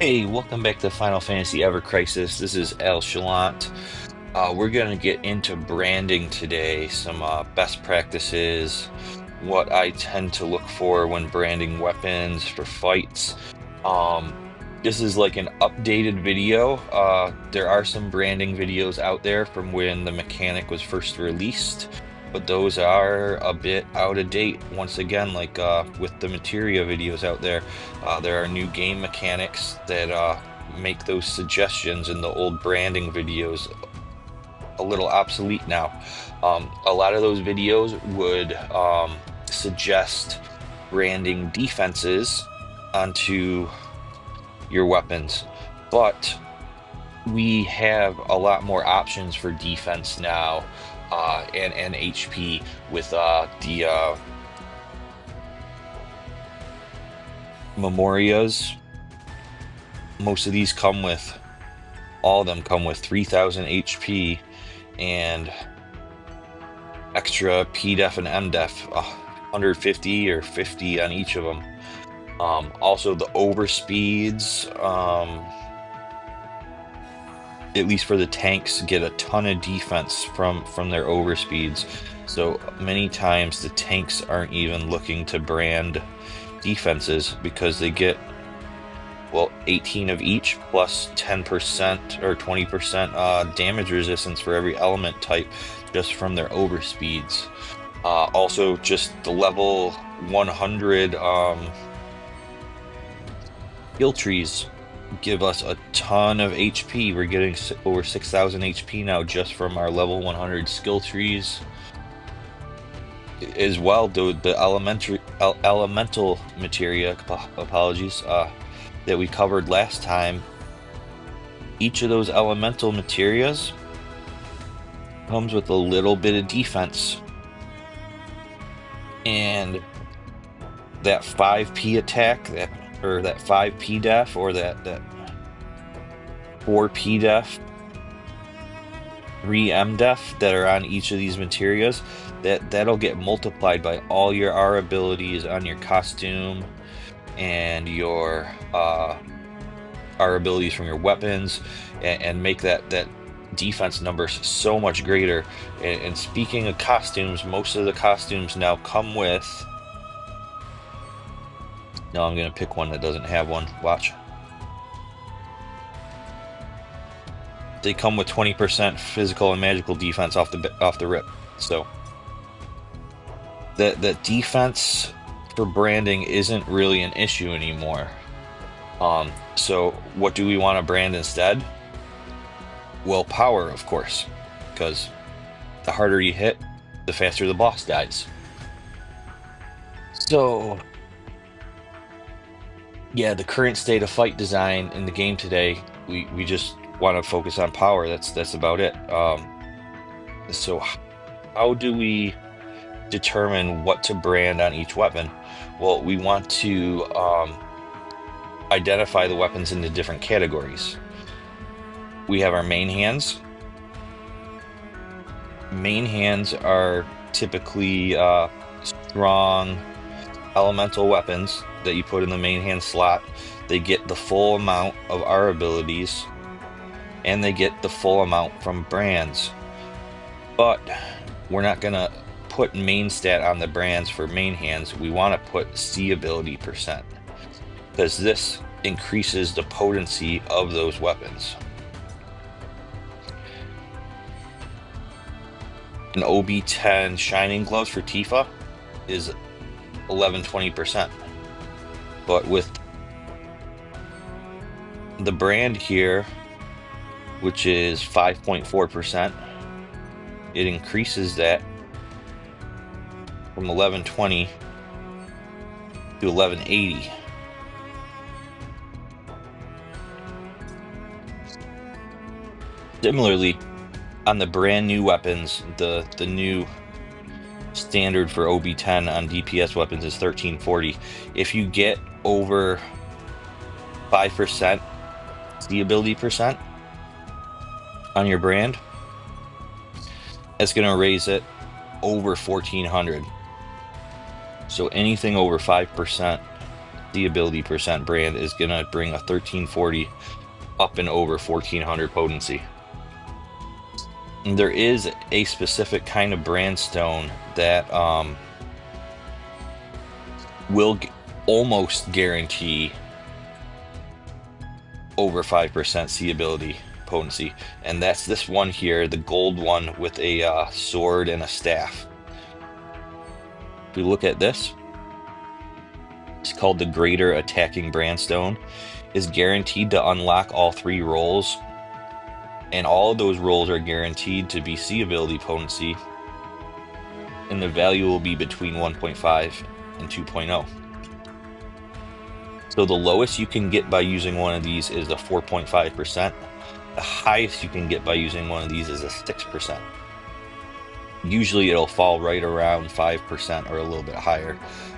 Hey, welcome back to Final Fantasy Ever Crisis. This is Al Shalant. We're going to get into branding today, some best practices, what I tend to look for when branding weapons for fights. Um, this is like an updated video. There are some branding videos out there from when the mechanic was first released, but those are a bit out of date. Once again, like with the materia videos out there, there are new game mechanics that make those suggestions in the old branding videos a little obsolete now. A lot of those videos would suggest branding defenses onto your weapons, but we have a lot more options for defense now, and HP with the memorias. Most of these come with, all of them come with 3000 HP and extra PDEF and MDEF, 150 or 50 on each of them. Also the overspeeds, at least for the tanks, get a ton of defense from their overspeeds. So many times the tanks aren't even looking to brand defenses because they get, well, 18 of each plus 10% or 20% damage resistance for every element type just from their overspeeds. Also, just the level 100 skill trees give us a ton of HP. We're getting over 6000 HP now just from our level 100 skill trees. As well, the elemental materia, apologies, that we covered last time, each of those elemental materias comes with a little bit of defense. And that 5p attack, that 5p def, or that 4p def, 3m def that are on each of these materials, that'll get multiplied by all your R abilities on your costume and your R abilities from your weapons, and make that defense numbers so much greater. And speaking of costumes, most of the costumes now come with, no, I'm gonna pick one that doesn't have one. Watch. They come with 20% physical and magical defense off the rip. So that defense for branding isn't really an issue anymore. So what do we want to brand instead? Well, power, of course, because the harder you hit, the faster the boss dies. So yeah, the current state of fight design in the game today, we just want to focus on power. That's about it. So how do we determine what to brand on each weapon? Well, we want to identify the weapons into different categories. We have our main hands. Main hands are typically strong elemental weapons that you put in the main hand slot. They get the full amount of our abilities, and they get the full amount from brands. But we're not gonna put main stat on the brands for main hands. We want to put C ability percent, because this increases the potency of those weapons. An OB10 Shining Gloves for Tifa is 11-20%. But with the brand here, which is 5.4%, it increases that from 1120 to 1180. Similarly, on the brand new weapons, the new standard for OB10 on DPS weapons is 1340. If you get over 5% the ability percent on your brand, it's going to raise it over 1400. So anything over 5% the ability percent brand is gonna bring a 1340 up and over 1400 potency. And there is a specific kind of brand stone that will almost guarantee over 5% seeability potency, and that's this one here, the gold one with a sword and a staff. If we look at this, it's called the Greater Attacking Brandstone, is guaranteed to unlock all 3 rolls, and all of those rolls are guaranteed to be seeability potency, and the value will be between 1.5 and 2.0. So the lowest you can get by using one of these is a 4.5%. The highest you can get by using one of these is a 6%. Usually it'll fall right around 5% or a little bit higher,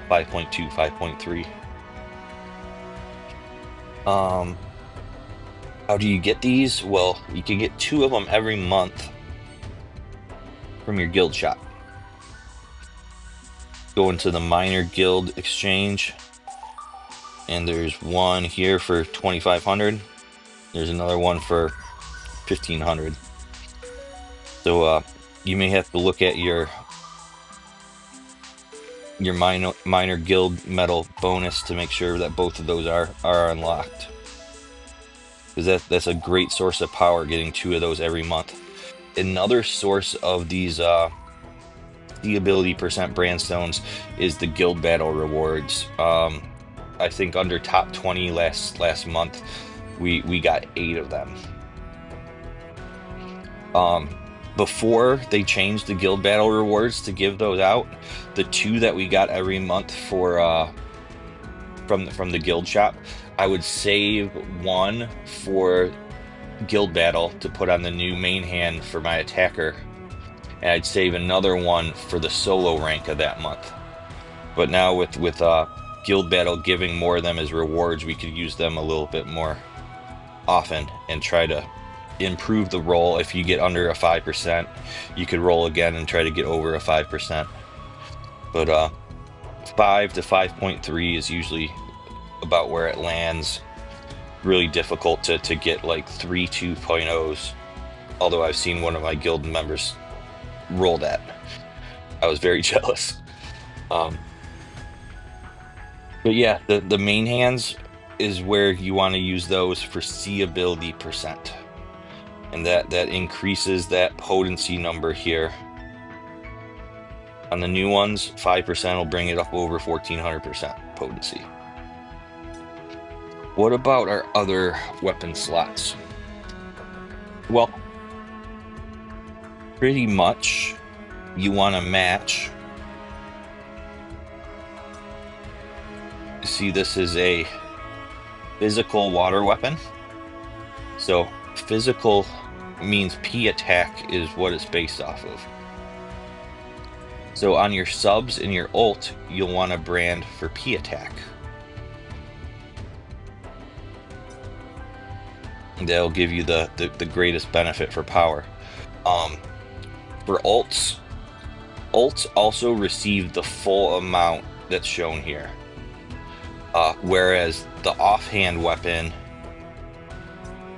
5.2, 5.3. How do you get these? Well, you can get 2 of them every month from your guild shop. Go into the minor guild exchange, and there's one here for 2,500. There's another one for 1,500. So you may have to look at your minor guild medal bonus to make sure that both of those are unlocked, because that's a great source of power, getting 2 of those every month. Another source of these the ability percent brandstones is the guild battle rewards. I think under top 20 last month we got 8 of them. Before they changed the guild battle rewards to give those out, the 2 that we got every month for from the guild shop, I would save 1 for guild battle to put on the new main hand for my attacker, and I'd save another 1 for the solo rank of that month. But now with guild battle giving more of them as rewards, we could use them a little bit more often and try to improve the roll. If you get under a 5%, you could roll again and try to get over a 5%. But 5 to 5.3 is usually about where it lands. Really difficult to get like 3 2.0s, although I've seen one of my guild members roll that. I was very jealous. But yeah, the main hands is where you want to use those for seeability percent, and that increases that potency number here. On the new ones, 5% will bring it up over 1400% potency. What about our other weapon slots? Well, pretty much you want to match. See, this is a physical water weapon. So physical means P attack is what it's based off of. So on your subs and your ult, you'll want to brand for P attack. That'll give you the greatest benefit for power. For ults also receive the full amount that's shown here. Whereas the offhand weapon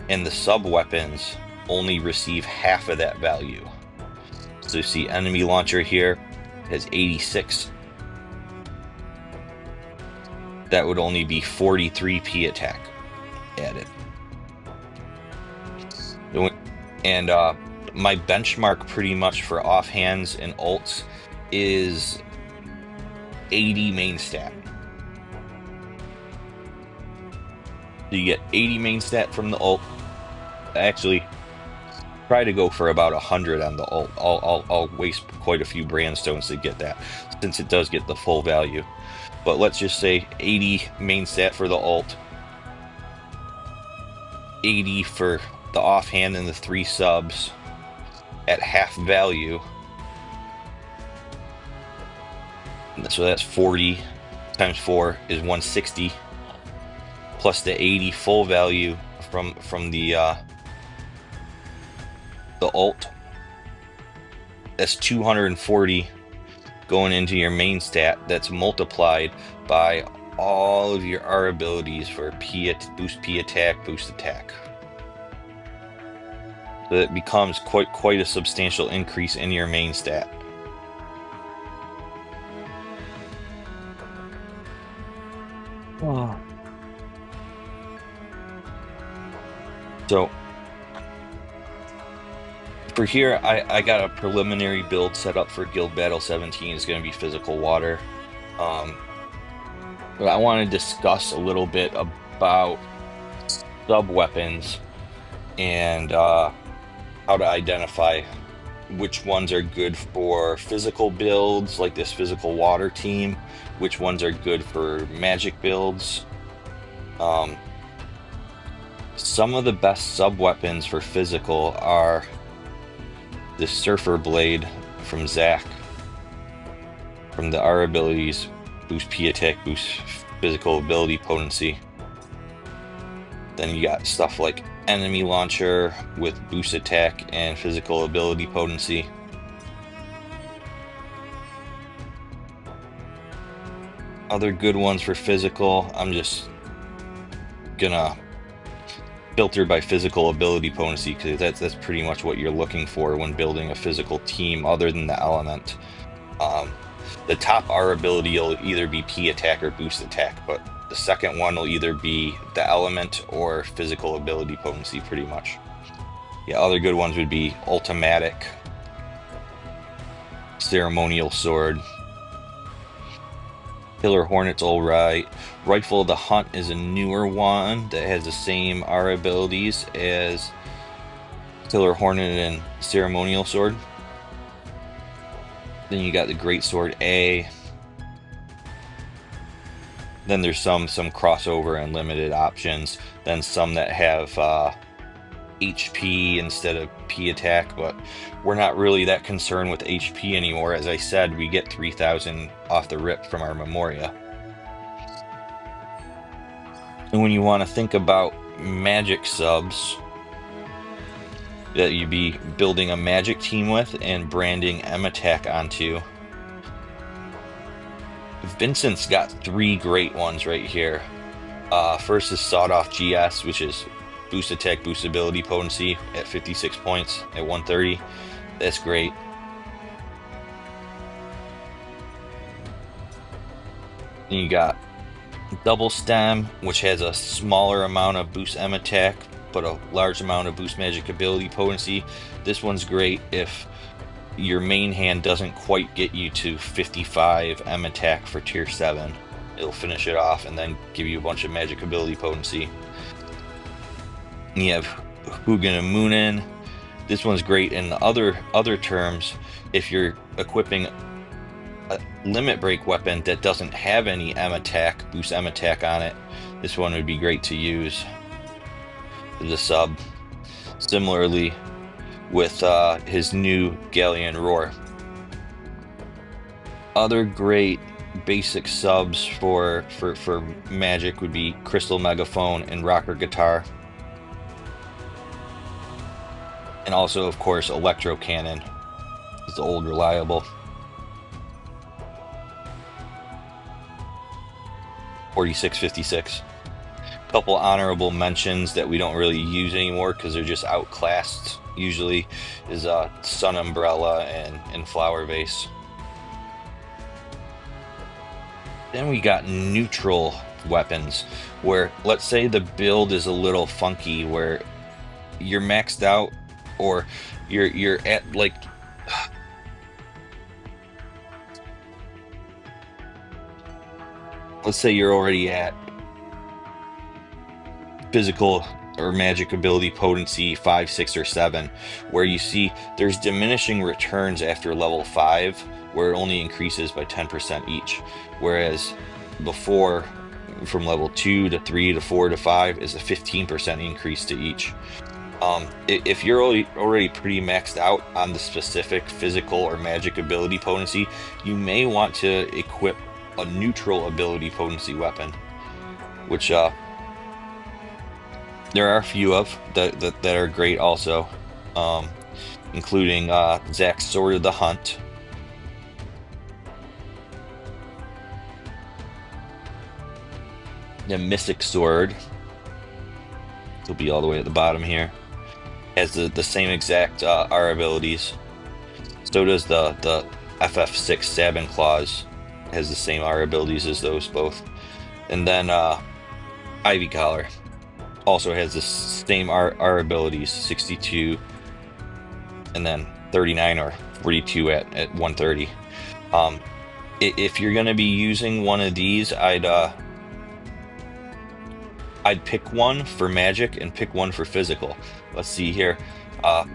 and the sub weapons only receive half of that value. So you see enemy launcher here has 86. That would only be 43 P attack added. And my benchmark pretty much for offhands and ults is 80 main stat. So you get 80 main stat from the ult. Actually, try to go for about 100 on the ult. I'll waste quite a few brandstones to get that, since it does get the full value. But let's just say 80 main stat for the ult, 80 for the offhand and the 3 subs at half value. So that's 40 times 4 is 160, plus the 80 full value from the ult. That's 240 going into your main stat. That's multiplied by all of your R abilities for boost P attack, boost attack. So it becomes quite a substantial increase in your main stat. Oh. So for here, I got a preliminary build set up for Guild Battle 17. It's going to be physical water. But I want to discuss a little bit about sub-weapons and how to identify which ones are good for physical builds, like this physical water team, which ones are good for magic builds. Some of the best sub-weapons for physical are the Surfer Blade from Zac. From the R abilities, boost P attack, boost physical ability potency. Then you got stuff like Enemy Launcher with boost attack and physical ability potency. Other good ones for physical, I'm just gonna filter by physical ability potency, because that's pretty much what you're looking for when building a physical team other than the element. The top R ability will either be P attack or boost attack, but the second one will either be the element or physical ability potency, pretty much. Yeah, other good ones would be Ultimatic, Ceremonial Sword, Killer Hornet's alright. Rifle of the Hunt is a newer one that has the same R abilities as Killer Hornet and Ceremonial Sword. Then you got the Great Sword A. Then there's some crossover and limited options. Then some that have HP instead of P attack, but we're not really that concerned with HP anymore. As I said, we get 3,000 off the rip from our Memoria. And when you want to think about magic subs that you'd be building a magic team with and branding M attack onto, Vincent's got 3 great ones right here. First is Sawed Off GS, which is boost attack, boost ability potency at 56 points at 130. That's great. Then you got Double Stem, which has a smaller amount of boost M attack, but a large amount of boost magic ability potency. This one's great if your main hand doesn't quite get you to 55 M attack for tier 7. It'll finish it off and then give you a bunch of magic ability potency. And you have Hugin and Moonin. This one's great in other terms if you're equipping a limit break weapon that doesn't have any M attack, boost M attack on it. This one would be great to use as a sub. Similarly with his new Galleon Roar. Other great basic subs for magic would be Crystal Megaphone and Rocker Guitar. And also, of course, Electro Cannon is the old reliable. 4656. Couple honorable mentions that we don't really use anymore because they're just outclassed usually is Sun Umbrella and Flower Vase. Then we got neutral weapons, where let's say the build is a little funky, where you're maxed out or you're at like let's say you're already at physical or magic ability potency 5, 6, or 7, where you see there's diminishing returns after level 5, where it only increases by 10% each, whereas before from level 2 to 3 to 4 to 5 is a 15% increase to each. If you're already pretty maxed out on the specific physical or magic ability potency, you may want to equip a neutral ability potency weapon, which there are a few of that are great also, including Zac's Sword of the Hunt. The Mystic Sword will be all the way at the bottom here. Has the same exact R abilities. So does the FF6 Stabbing Claws. Has the same R abilities as those both. And then Ivy Collar also has the same R abilities, 62, and then 39 or 42 at 130. If you're gonna be using one of these, I'd pick one for magic and pick one for physical. Let's see here.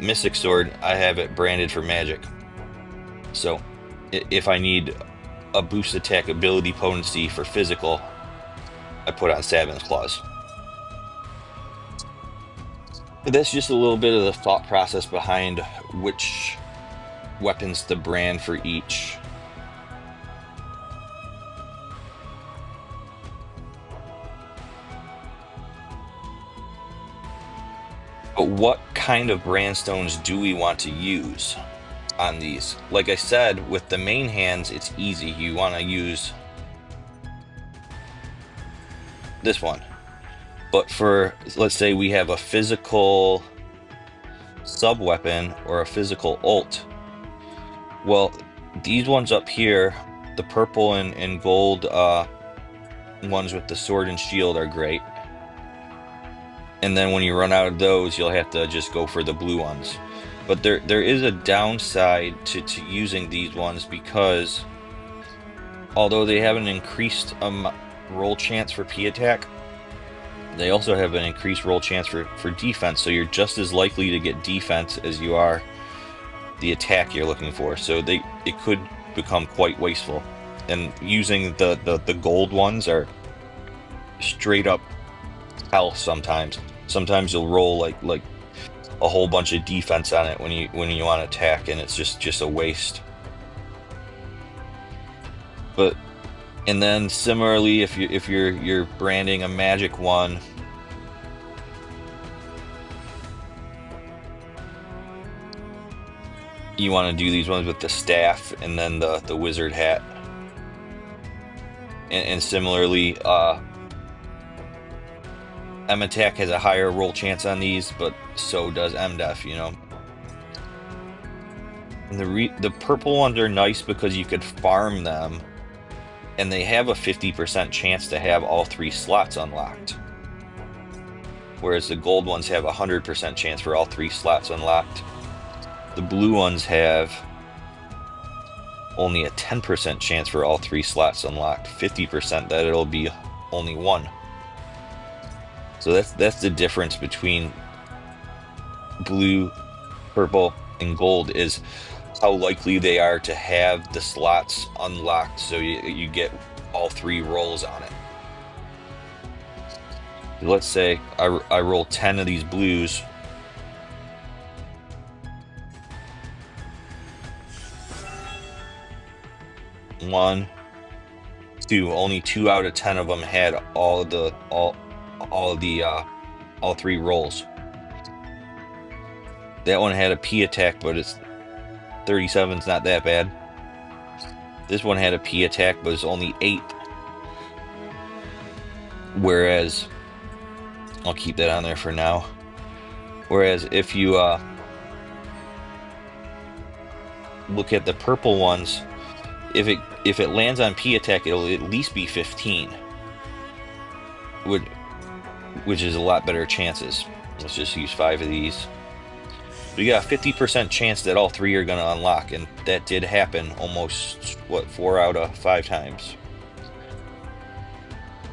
Mystic Sword, I have it branded for magic. So if I need a boost attack ability potency for physical, I put on Stabbing's Claws. But that's just a little bit of the thought process behind which weapons to brand for each. But what kind of brandstones do we want to use on these? Like I said, with the main hands, it's easy. You want to use this one. But for, let's say we have a physical sub-weapon or a physical ult. Well, these ones up here, the purple and gold ones with the sword and shield are great. And then when you run out of those, you'll have to just go for the blue ones. But there is a downside to using these ones, because although they have an increased roll chance for P attack, they also have an increased roll chance for defense. So you're just as likely to get defense as you are the attack you're looking for. So it could become quite wasteful. And using the gold ones are straight up hell sometimes. Sometimes you'll roll like a whole bunch of defense on it when you want to attack, and it's just a waste. But and then similarly, if you're branding a magic one, you want to do these ones with the staff and then the wizard hat. And similarly, M-Attack has a higher roll chance on these, but so does M-Def, you know. And the purple ones are nice because you could farm them, and they have a 50% chance to have all 3 slots unlocked. Whereas the gold ones have a 100% chance for all 3 slots unlocked. The blue ones have only a 10% chance for all 3 slots unlocked, 50% that it'll be only 1. So that's the difference between blue, purple, and gold, is how likely they are to have the slots unlocked, so you get all 3 rolls on it. Let's say I roll 10 of these blues. One, two. Only 2 out of 10 of them had all 3 rolls. That one had a P attack, but it's 37's not that bad. This one had a P attack, but it's only 8. Whereas, I'll keep that on there for now. Whereas if you look at the purple ones, if it lands on P attack, it'll at least be 15, which is a lot better chances. Let's just use 5 of these. We got a 50% chance that all 3 are going to unlock, and that did happen almost, what, 4 out of 5 times.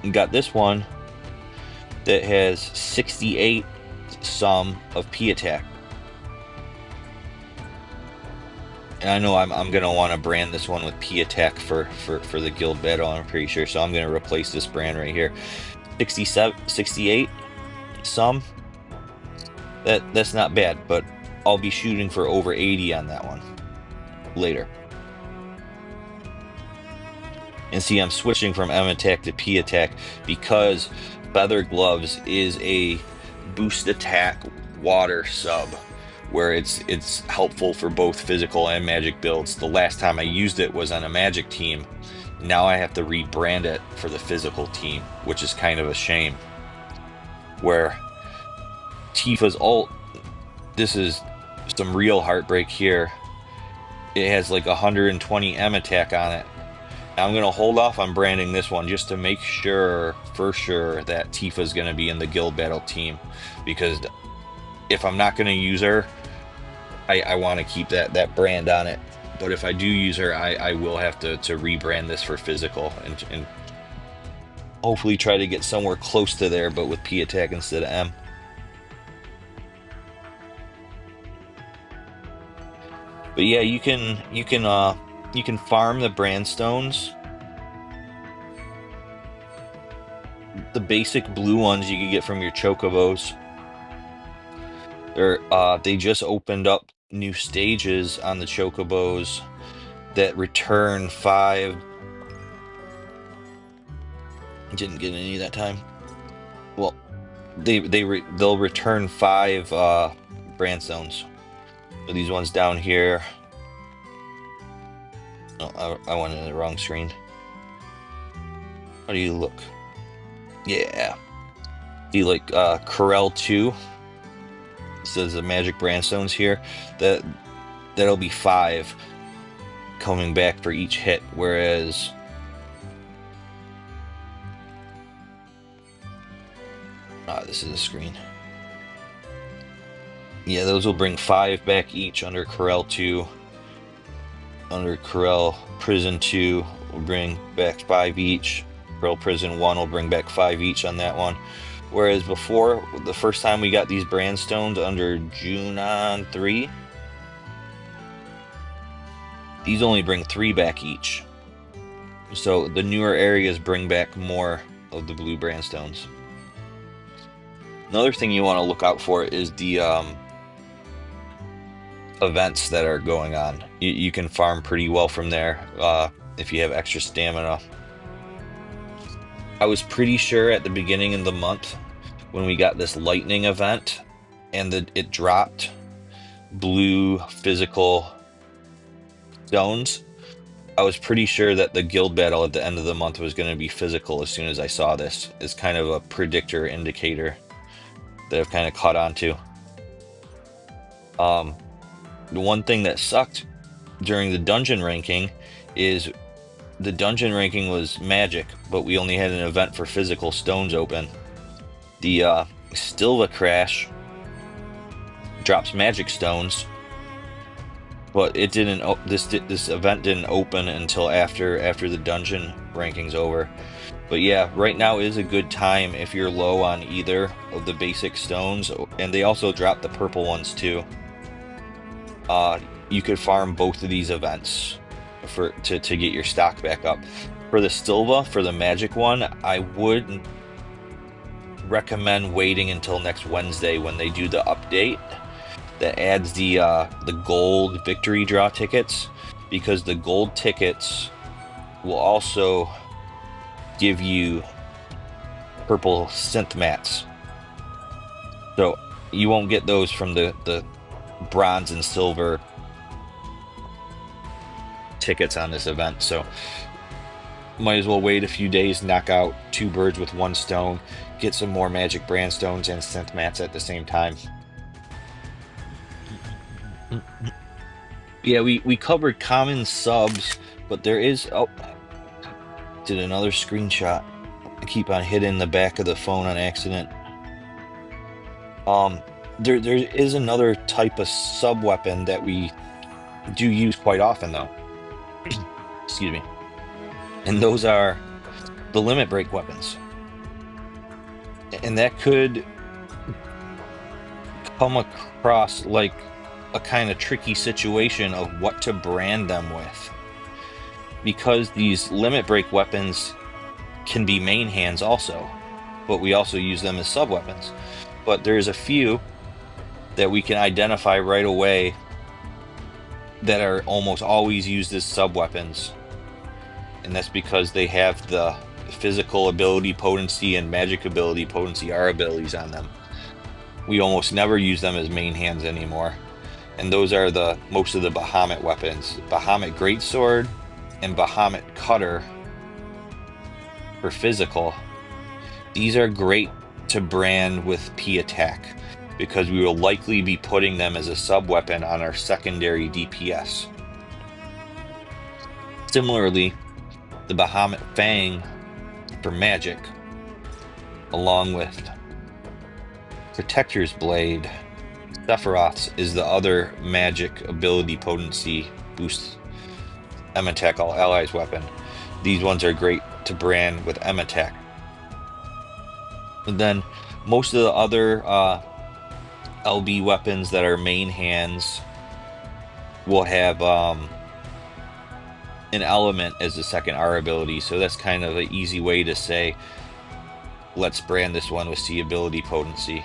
We got this one that has 68 some of P attack. And I know I'm going to want to brand this one with P attack for the guild battle, I'm pretty sure. So I'm going to replace this brand right here. 68 some. That's not bad, but I'll be shooting for over 80 on that one later. And see, I'm switching from M attack to P attack because Feather Gloves is a boost attack water sub, where it's helpful for both physical and magic builds. The last time I used it was on a magic team, Now I have to rebrand it for the physical team, which is kind of a shame. Where Tifa's ult, this is some real heartbreak here. It has like 120 M attack on it. Now I'm going to hold off on branding this one just to make sure, for sure, that Tifa's going to be in the guild battle team. Because if I'm not going to use her, I want to keep that brand on it. But if I do use her, I will have to rebrand this for physical and hopefully try to get somewhere close to there, but with P attack instead of M. But yeah, you can farm the brand stones. The basic blue ones you can get from your chocobos. They just opened up new stages on the chocobos that return 5. Didn't get any that time. Well, they'll return 5 brand stones. So these ones down here. Oh, I went in the wrong screen. How do you look? Yeah. See, like Corel 2. It says the magic brandstones here. That'll be 5 coming back for each hit, whereas this is a screen. Yeah, those will bring 5 back each under Corel 2. Under Corel Prison 2 will bring back 5 each. Corel Prison 1 will bring back 5 each on that one. Whereas before, the first time we got these brandstones under Junon 3, these only bring 3 back each. So the newer areas bring back more of the blue brandstones. Another thing you want to look out for is the events that are going on. You can farm pretty well from there if you have extra stamina. I was pretty sure at the beginning of the month when we got this lightning event and it dropped blue physical stones, I was pretty sure that the guild battle at the end of the month was going to be physical as soon as I saw this. It's kind of a predictor indicator that I've kind of caught on to. The one thing that sucked during the dungeon ranking is the dungeon ranking was magic, but we only had an event for physical stones open. The Stilva Crash drops magic stones, but it didn't. This event didn't open until after the dungeon ranking's over. But yeah, right now is a good time if you're low on either of the basic stones, and they also drop the purple ones too. You could farm both of these events to get your stock back up. For the Stilva, for the magic one, I would recommend waiting until next Wednesday when they do the update that adds the gold victory draw tickets, because the gold tickets will also give you purple synth mats. So you won't get those from the bronze and silver tickets on this event, so might as well wait a few days, knock out 2 birds with 1 stone, get some more magic brandstones and synth mats at the same time. Yeah, we covered common subs, but there is did another screenshot. I keep on hitting the back of the phone on accident. There is another type of sub weapon that we do use quite often though. Excuse me. And those are the limit break weapons. And that could come across like a kind of tricky situation of what to brand them with. Because these limit break weapons can be main hands also, but we also use them as sub weapons. But there's a few that we can identify right away that are almost always used as sub weapons. And that's because they have the physical ability potency and magic ability potency, our abilities on them. We almost never use them as main hands anymore. And those are most of the Bahamut weapons. Bahamut Greatsword and Bahamut Cutter for physical, these are great to brand with P attack because we will likely be putting them as a sub weapon on our secondary DPS. Similarly, the Bahamut Fang for magic, along with Protector's Blade, Sephiroth's is the other magic ability potency boost M attack all allies weapon. These ones are great to brand with M attack. And then most of the other LB weapons that are main hands will have an element as the second R ability, so that's kind of an easy way to say let's brand this one with C ability potency.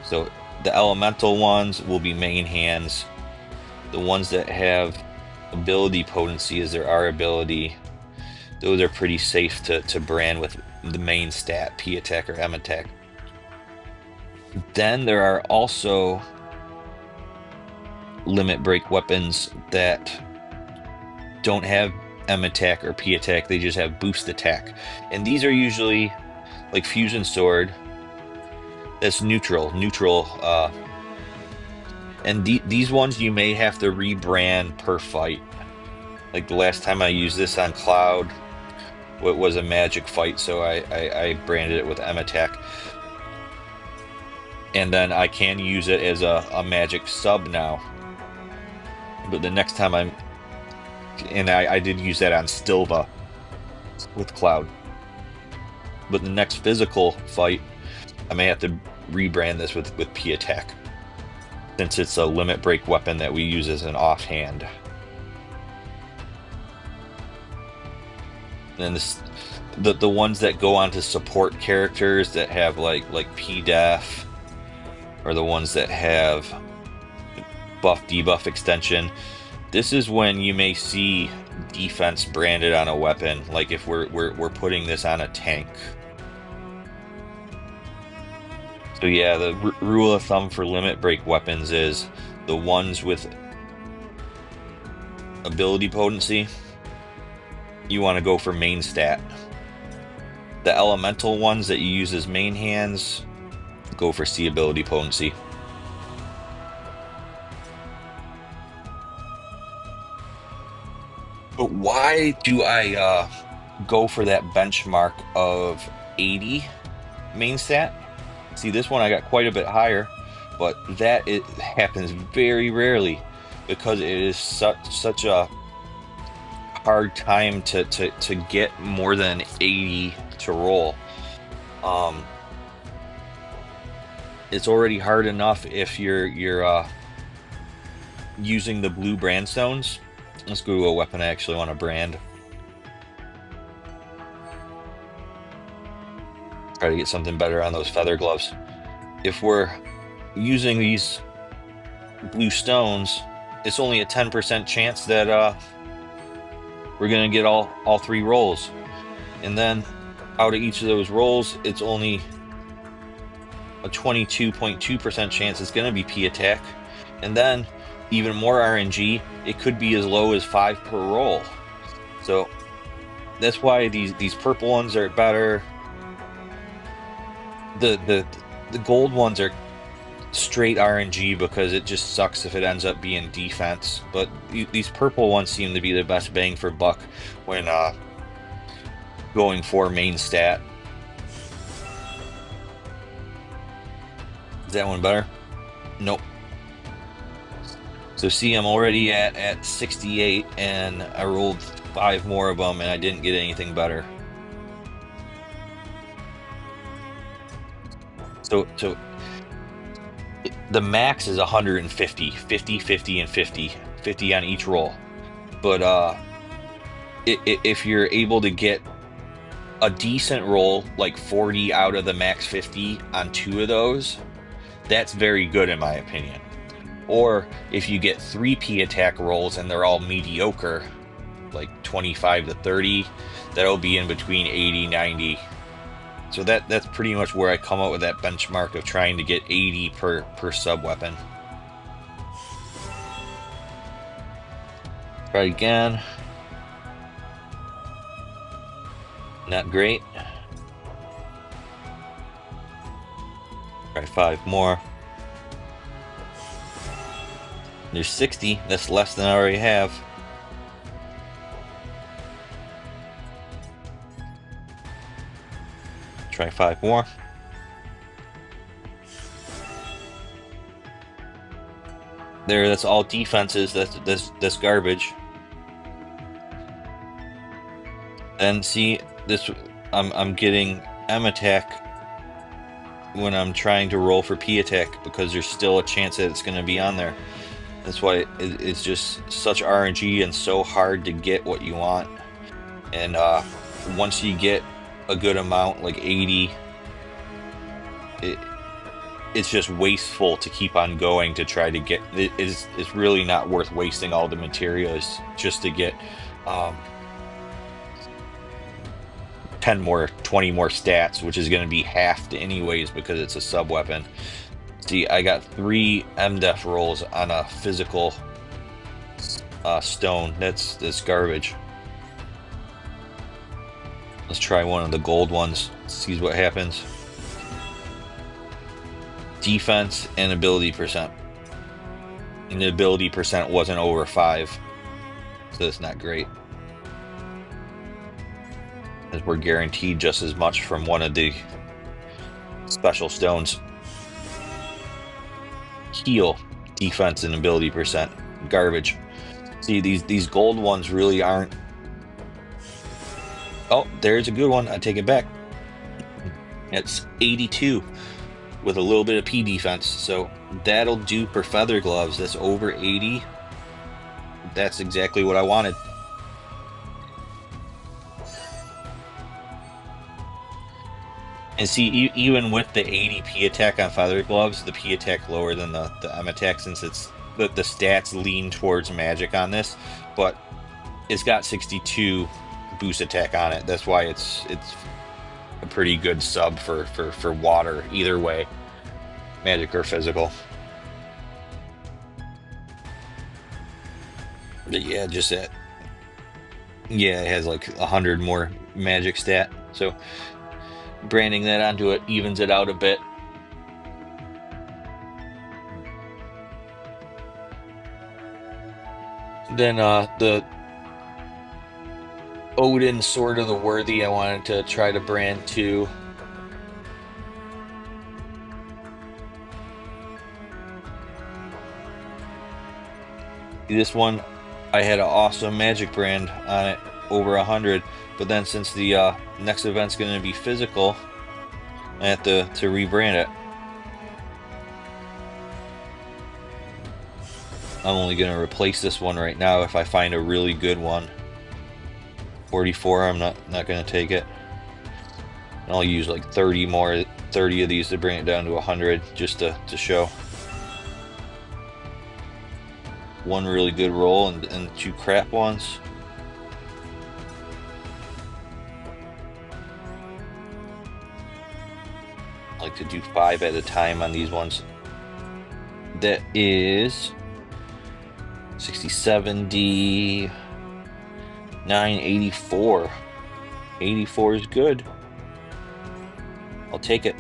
So the elemental ones will be main hands. The ones that have ability potency as their R ability, those are pretty safe to brand with the main stat, P attack or M attack. Then there are also limit break weapons that don't have M attack or P attack, they just have boost attack. And these are usually like Fusion Sword, that's neutral. And these ones you may have to rebrand per fight. Like the last time I used this on Cloud, it was a magic fight, so I branded it with M attack. And then I can use it as a magic sub now. But the next time I did use that on Stilva with Cloud. But the next physical fight, I may have to rebrand this with P attack, since it's a limit break weapon that we use as an offhand. And the ones that go on to support characters that have like P def, or the ones that have buff debuff extension. This is when you may see defense branded on a weapon, like if we're putting this on a tank. So yeah, the rule of thumb for limit break weapons is the ones with ability potency, you want to go for main stat. The elemental ones that you use as main hands, go for C ability potency. But why do I go for that benchmark of 80 main stat? See, this one I got quite a bit higher, but it happens very rarely because it is such a hard time to get more than 80 to roll. It's already hard enough if you're using the blue brand stones. Let's go to a weapon I actually want to brand. Try to get something better on those feather gloves. If we're using these blue stones, it's only a 10% chance that we're gonna get all 3 rolls. And then out of each of those rolls, it's only a 22.2% chance it's gonna be P attack. And then even more RNG, it could be as low as 5 per roll. So that's why these purple ones are better. The gold ones are straight RNG because it just sucks if it ends up being defense. But these purple ones seem to be the best bang for buck when going for main stat. Is that one better? Nope. So see, I'm already at 68, and I rolled 5 more of them, and I didn't get anything better. So the max is 150, 50, 50, and 50. 50 on each roll. But if you're able to get a decent roll, like 40 out of the max 50 on 2 of those, that's very good in my opinion. Or if you get 3 P attack rolls and they're all mediocre, like 25 to 30, that'll be in between 80, 90. So that's pretty much where I come up with that benchmark of trying to get 80 per sub weapon. Try again. Not great. Try 5 more. There's 60. That's less than I already have. Try 5 more. There, that's all defenses. That's garbage. And see, this I'm getting M attack when I'm trying to roll for P attack because there's still a chance that it's going to be on there. That's why it's just such RNG and so hard to get what you want. And once you get a good amount, like 80, it's just wasteful to keep on going to try to get. It's really not worth wasting all the materials just to get 10 more, 20 more stats, which is going to be halved anyways because it's a sub weapon. See, I got 3 MDef rolls on a physical stone. That's garbage. Let's try one of the gold ones. See what happens. Defense and ability percent. And the ability percent wasn't over 5. So that's not great. As we're guaranteed just as much from one of the special stones. Heal, defense, and ability percent. Garbage. See, these gold ones really aren't. Oh, there's a good one. I take it back. It's 82 with a little bit of P defense. So that'll do for feather gloves. That's over 80. That's exactly what I wanted. And see, even with the 80 P attack on feather gloves, the P attack lower than the M attack since it's the stats lean towards magic on this, but it's got 62 boost attack on it. That's why it's a pretty good sub for water either way, magic or physical. But yeah, just that. Yeah, it has like 100 more magic stat, so branding that onto it evens it out a bit. Then the Odin Sword of the Worthy I wanted to try to brand too. This one I had an awesome magic brand on it, over 100, but then since the next event's going to be physical, I have to rebrand it. I'm only going to replace this one right now if I find a really good one. 44, I'm not going to take it. And I'll use like 30 of these to bring it down to 100 just to show. One really good roll and 2 crap ones. I like to do 5 at a time on these ones. That is 60, 70, 984. 84 is good. I'll take it.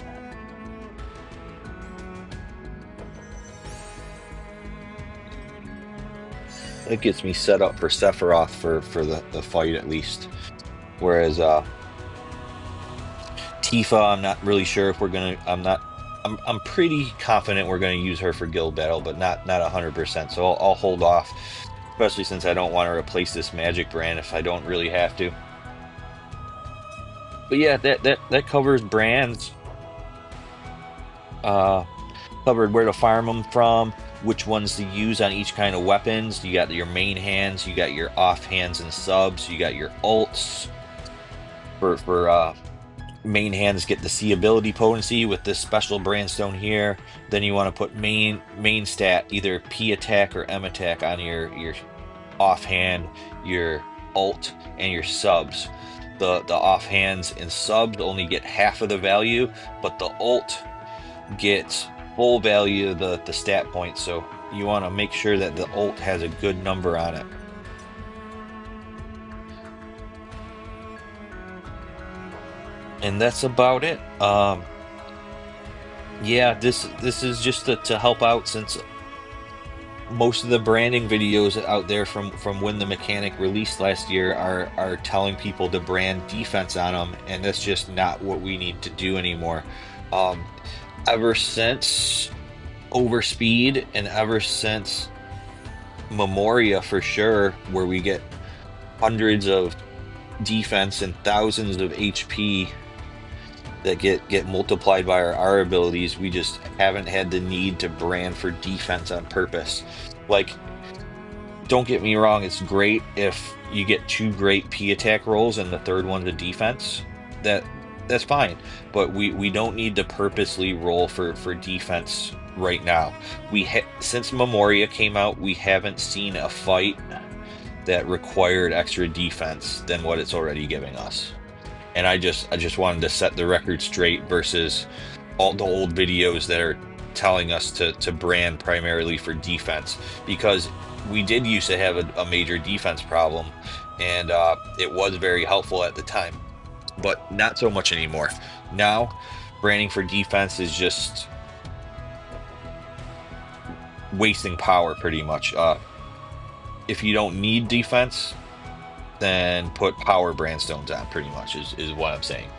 That gets me set up for Sephiroth for the fight at least. Whereas Tifa, I'm not really sure if we're gonna. I'm pretty confident we're gonna use her for guild battle, but not 100%. So I'll hold off, especially since I don't want to replace this magic brand if I don't really have to. But yeah, that covers brands. Covered where to farm them from, which ones to use on each kind of weapons. You got your main hands, you got your off hands and subs, you got your ults. For main hands, get the C ability potency with this special brandstone here. Then you want to put main stat, either P attack or M attack on your offhand, your ult, and your subs. The offhands and subs only get half of the value, but the ult gets full value of the stat points. So you want to make sure that the ult has a good number on it. And that's about it. Yeah, this is just to help out, since most of the branding videos out there from when the mechanic released last year are telling people to brand defense on them, and that's just not what we need to do anymore. Um, Ever since Overspeed and ever since Memoria for sure, where we get hundreds of defense and thousands of HP that get multiplied by our abilities, we just haven't had the need to brand for defense on purpose. Like, don't get me wrong, it's great if you get two great P attack rolls and the third one's a defense. That that's fine, but we don't need to purposely roll for defense right now. Since Memoria came out, we haven't seen a fight that required extra defense than what it's already giving us. And I just wanted to set the record straight versus all the old videos that are telling us to brand primarily for defense, because we did used to have a major defense problem, and it was very helpful at the time, but not so much anymore. Now, branding for defense is just wasting power pretty much. If you don't need defense, then put power brandstones on, pretty much is what I'm saying.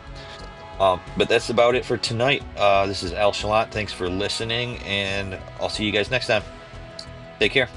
But that's about it for tonight. This is Al Shalat. Thanks for listening, and I'll see you guys next time. Take care.